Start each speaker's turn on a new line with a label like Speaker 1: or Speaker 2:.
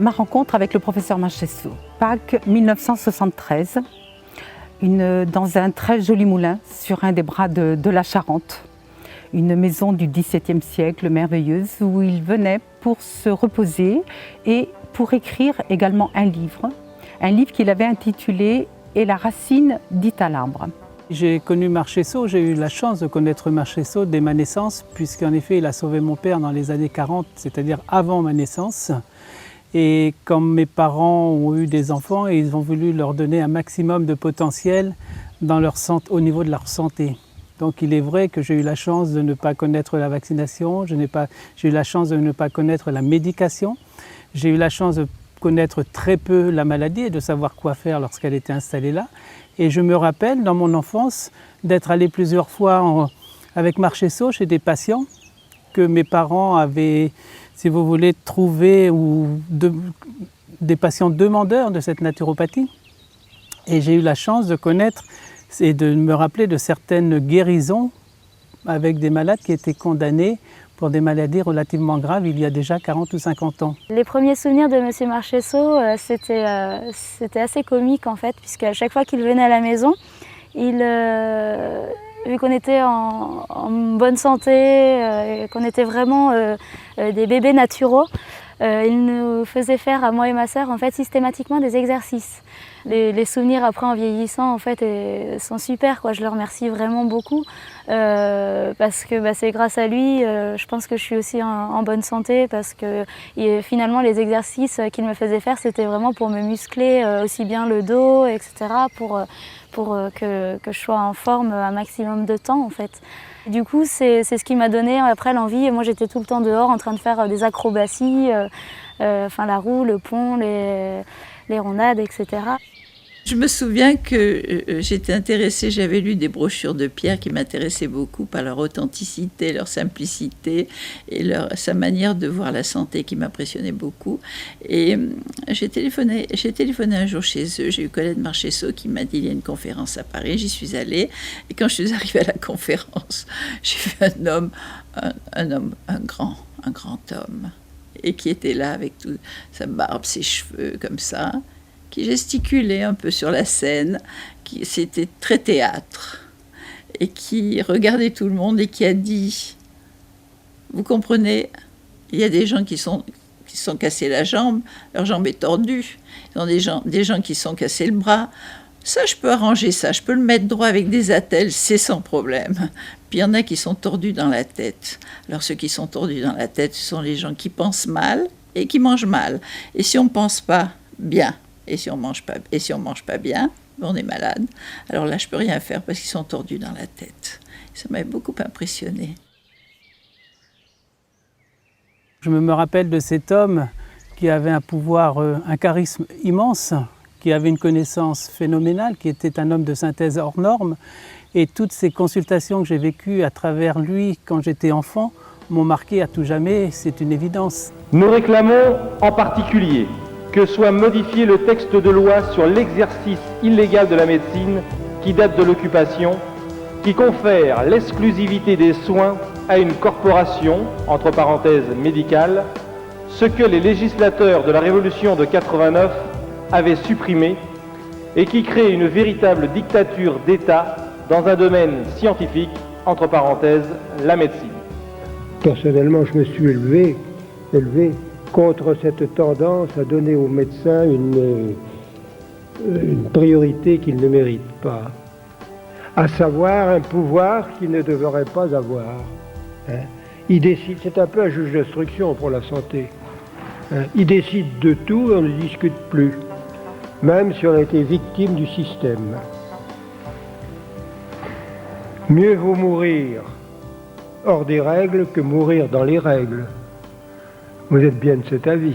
Speaker 1: Ma rencontre avec le professeur Marchesso, Pâques 1973, dans un très joli moulin sur un des bras de la Charente, une maison du XVIIe siècle merveilleuse où il venait pour se reposer et pour écrire également un livre qu'il avait intitulé « Et la racine dit à l'arbre ».
Speaker 2: J'ai connu Marchesso, j'ai eu la chance de connaître Marchesso dès ma naissance, puisqu'en effet il a sauvé mon père dans les années 40, c'est-à-dire avant ma naissance. Et quand mes parents ont eu des enfants, ils ont voulu leur donner un maximum de potentiel au niveau de leur santé. Donc il est vrai que j'ai eu la chance de ne pas connaître la vaccination, j'ai eu la chance de ne pas connaître la médication, j'ai eu la chance de connaître très peu la maladie et de savoir quoi faire lorsqu'elle était installée là. Et je me rappelle, dans mon enfance, d'être allé plusieurs fois avec Marchesso chez des patients que mes parents avaient, si vous voulez, trouvé, des patients demandeurs de cette naturopathie. Et j'ai eu la chance de connaître et de me rappeler de certaines guérisons avec des malades qui étaient condamnés pour des maladies relativement graves il y a déjà 40 ou 50 ans.
Speaker 3: Les premiers souvenirs de M. Marchesso, c'était assez comique en fait, puisque à chaque fois qu'il venait à la maison, vu qu'on était en bonne santé, qu'on était vraiment des bébés naturaux, il nous faisait faire à moi et ma sœur en fait systématiquement des exercices. Les souvenirs après en vieillissant en fait sont super, quoi. Je le remercie vraiment beaucoup parce que c'est grâce à lui, je pense que je suis aussi en bonne santé, parce que finalement les exercices qu'il me faisait faire c'était vraiment pour me muscler aussi bien le dos, etc. pour que je sois en forme un maximum de temps en fait. Du coup c'est ce qui m'a donné après l'envie. Moi j'étais tout le temps dehors en train de faire des acrobaties, la roue, le pont, les rondades, etc.
Speaker 4: Je me souviens que j'étais intéressée, j'avais lu des brochures de Pierre qui m'intéressaient beaucoup par leur authenticité, leur simplicité et sa manière de voir la santé qui m'impressionnait beaucoup. Et j'ai téléphoné un jour chez eux, j'ai eu Colette Marchesso qui m'a dit il y a une conférence à Paris, j'y suis allée. Et quand je suis arrivée à la conférence, j'ai vu un grand homme, et qui était là avec toute sa barbe, ses cheveux comme ça, qui gesticulait un peu sur la scène, c'était très théâtre, et qui regardait tout le monde et qui a dit « Vous comprenez, il y a des gens qui sont cassés la jambe, leur jambe est tordue, il y a des gens qui sont cassés le bras, ça je peux arranger ça, je peux le mettre droit avec des attelles, c'est sans problème. Puis il y en a qui sont tordus dans la tête. Alors ceux qui sont tordus dans la tête, ce sont les gens qui pensent mal et qui mangent mal. Et si on ne pense pas bien, et si on mange pas bien, on est malade. Alors là, je peux rien faire parce qu'ils sont tordus dans la tête. Ça m'avait beaucoup impressionné.
Speaker 2: Je me rappelle de cet homme qui avait un pouvoir, un charisme immense, qui avait une connaissance phénoménale, qui était un homme de synthèse hors norme. Et toutes ces consultations que j'ai vécues à travers lui quand j'étais enfant m'ont marqué à tout jamais, c'est une évidence.
Speaker 5: Nous réclamons en particulier que soit modifié le texte de loi sur l'exercice illégal de la médecine qui date de l'occupation, qui confère l'exclusivité des soins à une corporation, entre parenthèses médicale, ce que les législateurs de la Révolution de 89 avaient supprimé et qui crée une véritable dictature d'État dans un domaine scientifique, entre parenthèses, la médecine.
Speaker 6: Personnellement, je me suis élevé contre cette tendance à donner aux médecins une priorité qu'ils ne méritent pas, à savoir un pouvoir qu'ils ne devraient pas avoir. Ils décident, c'est un peu un juge d'instruction pour la santé. Ils décident de tout et on ne discute plus, même si on a été victime du système. Mieux vaut mourir hors des règles que mourir dans les règles. Vous êtes bien de cet avis.